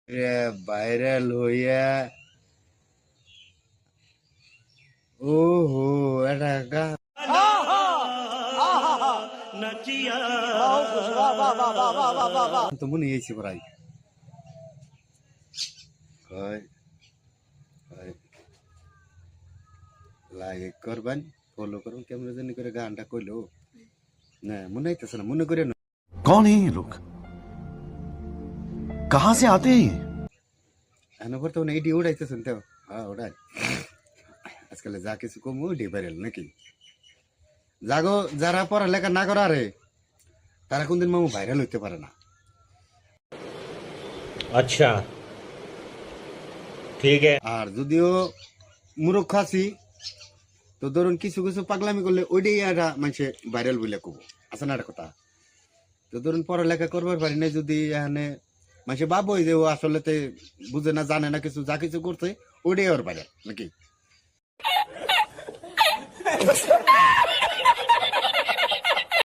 রে ভাইরাল হইয়া ওহো এটা গান তো মনে হয়েছে প্রায় লাইক করবেন ফলো করবেন কেমন জানি করে গানটা কইলো না মনে হইতেছে না মনে করে না कौन है ये लोग कहां से आते हैं ये? এনপর তো এইটি উড়াইতেছেন তো হ্যাঁ ওটাই আজকাল যা কিছু কম ওইটি ভাইরাল নাকি জাগো যারা পড়ালেখা না করা রে তারা কোনদিন মামু ভাইরাল হইতে পারে না अच्छा ठीक है আর যদিও মূর্খ আছি তো ধরুন কিছু কিছু পাগলামি করলে ওইটাই একটা মানুষে ভাইরাল বলে কব আছে না একটা কথা তো ধরুন পড়ালেখা করবার পারি না যদি এখানে মানুষে ভাবই যে ও আসলে বুঝে না জানে না কিছু যা কিছু করছে ওইটাই ওর ভাইরাল নাকি